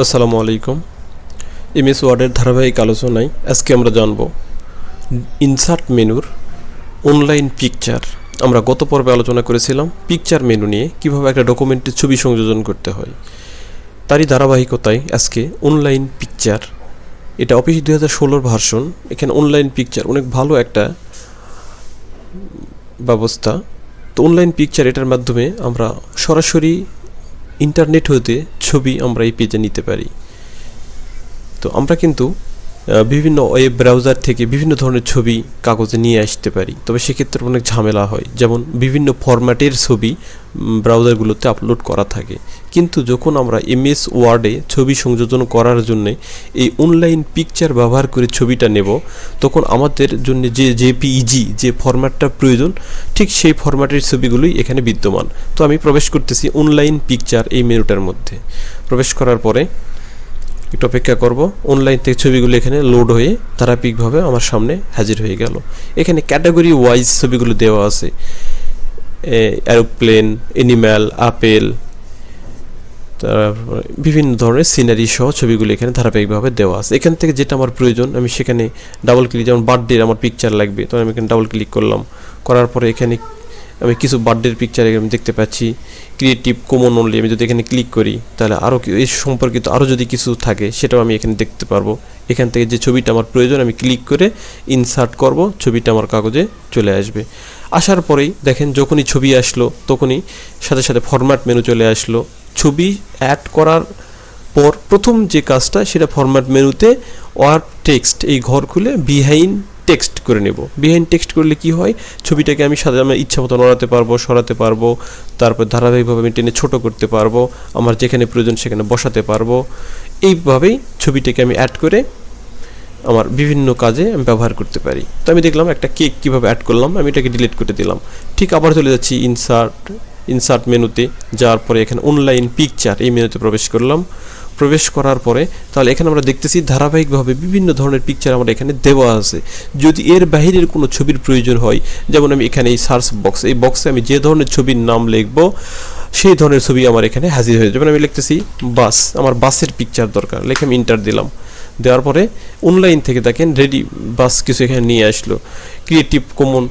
আসসালামু আলাইকুম। এমএস ওয়ার্ডের ধারাবাহিক আলোচনায় আজকে আমরা জানব ইনসার্ট মেনুর অনলাইন পিকচার। আমরা গত পর্বে আলোচনা করেছিলাম পিকচার মেনু নিয়ে, কিভাবে একটা ডকুমেন্টে ছবি সংযোজন করতে হয়। তারই ধারাবাহিকতায় আজকে অনলাইন পিকচার, এটা অফিস 2016 ভার্সন। এখানে অনলাইন পিকচার অনেক ভালো একটা ব্যবস্থা। তো অনলাইন পিকচার এটার মাধ্যমে আমরা সরাসরি ইন্টারনেট হতে ছবি আমরা এই পেজে নিতে পারি। তো আমরা কিন্তু বিভিন্ন ওয়েব ব্রাউজার থেকে বিভিন্ন ধরনের ছবি কাগজে নিয়ে আসতে পারি, তবে সেক্ষেত্রে অনেক ঝামেলা হয়। যেমন বিভিন্ন ফরম্যাটের ছবি ব্রাউজারগুলোতে আপলোড করা থাকে, কিন্তু যখন আমরা এমএস ওয়ার্ডে ছবি সংযোজন করার জন্য এই অনলাইন পিকচার ব্যবহার করে ছবিটা নেব, তখন আমাদের জন্য যে জেপিইজি যে ফরম্যাটটা প্রয়োজন, ঠিক সেই ফরম্যাটের ছবিগুলোই এখানে বিদ্যমান। তো আমি প্রবেশ করতেছি অনলাইন পিকচার এই মেনুটার মধ্যে। প্রবেশ করার পরে একটু অপেক্ষা করব। অনলাইন থেকে ছবিগুলো এখানে লোড হয়ে ধারাবাহিকভাবে আমার সামনে হাজির হয়ে গেল। এখানে ক্যাটাগরি ওয়াইজ ছবিগুলো দেওয়া আছে, এরোপ্লেন, এনিম্যাল, আপেল, তারপর বিভিন্ন ধরনের সিনারি সহ ছবিগুলো এখানে ধারাবাহিকভাবে দেওয়া আছে। এখান থেকে যেটা আমার প্রয়োজন আমি সেখানে ডাবল ক্লিক, যেমন বার্থডের আমার পিকচার লাগবে, তো আমি এখানে ডাবল ক্লিক করলাম। করার পরে এখানে আমি কিছু বার্থডের পিকচার আমি দেখতে পাচ্ছি। ক্রিয়েটিভ কমন অনলি, আমি যদি এখানে ক্লিক করি তাহলে আরও এই সম্পর্কিত আরও যদি কিছু থাকে সেটাও আমি এখানে দেখতে পারবো। এখান থেকে যে ছবিটা আমার প্রয়োজন আমি ক্লিক করে ইনসার্ট করব, ছবিটা আমার কাগজে চলে আসবে। আসার পরেই দেখেন যখনই ছবি আসলো তখনই সাথে সাথে ফরম্যাট মেনু চলে আসলো। ছবি অ্যাড করার পর প্রথম যে কাজটা সেটা ফরম্যাট মেনুতে ওয়ার্ড টেক্সট, এই ঘর খুলে বিহাইন্ড টেক্সট করে নেব। বিহাইন্ড টেক্সট করলে কি হয়, ছবিটাকে আমি সাথে আমার ইচ্ছা মতো নড়াতে পারবো, সরাতে পারবো, তারপর ধারাবাহিকভাবে আমি টেনে ছোটো করতে পারবো, আমার যেখানে প্রয়োজন সেখানে বসাতে পারবো। এইভাবেই ছবিটাকে আমি অ্যাড করে আমার বিভিন্ন কাজে আমি ব্যবহার করতে পারি। তো আমি দেখলাম একটা কেক কীভাবে অ্যাড করলাম, আমি এটাকে ডিলিট করে দিলাম। ঠিক আবার চলে যাচ্ছি ইনসার্ট মেনুতে, যাওয়ার পরে এখানে অনলাইন পিকচার এই মেনুতে প্রবেশ করলাম। প্রবেশ করার পরে তাহলে এখানে আমরা দেখতেছি ধারাবাহিকভাবে বিভিন্ন ধরনের পিকচার আমার এখানে দেওয়া আছে। যদি এর বাহিরের কোনো ছবির প্রয়োজন হয়, যেমন আমি এখানে এই সার্চ বক্স, এই বক্সে আমি যে ধরনের ছবির নাম লিখবো সেই ধরনের ছবি আমার এখানে হাজির হয়ে যাবে। আমি লিখতেছি বাস, আমার বাসের পিকচার দরকার, লিখে আমি ইন্টার দিলাম। দেওয়ার পরে অনলাইন থেকে দেখেন রেডি বাস কিছু এখানে নিয়ে আসলো। ক্রিয়েটিভ কমন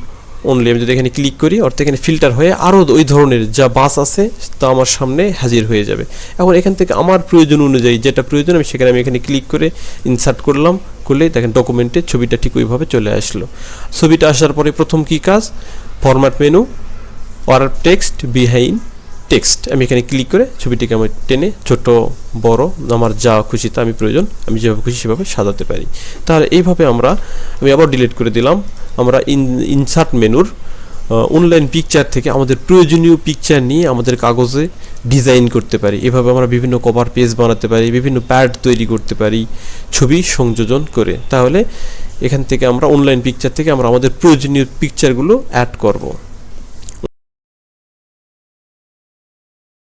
অনলি, আমি যদি এখানে ক্লিক করি অর্থাৎ এখানে ফিল্টার হয়ে আরও ওই ধরনের যা বাস আছে তা আমার সামনে হাজির হয়ে যাবে। এখন এখান থেকে আমার প্রয়োজন অনুযায়ী যেটা প্রয়োজন আমি সেখানে আমি এখানে ক্লিক করে ইনসার্ট করলাম, করলেই দেখেন ডকুমেন্টে ছবিটা ঠিক ওইভাবে চলে আসলো। ছবিটা আসার পরে প্রথম কী কাজ, format menu, word text, behind text, আমি এখানে ক্লিক করে ছবিটিকে আমি টেনে ছোট বড় আমার যা খুশি তা আমি প্রয়োজন আমি যেভাবে খুশি সেভাবে সাজাতে পারি। তাহলে এইভাবে আমি আবার ডিলিট করে দিলাম। আমরা ইনসার্ট মেনুর অনলাইন পিকচার থেকে আমাদের প্রয়োজনীয় পিকচার নিয়ে আমাদের কাগজে ডিজাইন করতে পারি। এভাবে আমরা বিভিন্ন কভার পেজ বানাতে পারি, বিভিন্ন প্যাড তৈরি করতে পারি ছবি সংযোজন করে। তাহলে এখান থেকে আমরা অনলাইন পিকচার থেকে আমরা আমাদের প্রয়োজনীয় পিকচারগুলো অ্যাড করব।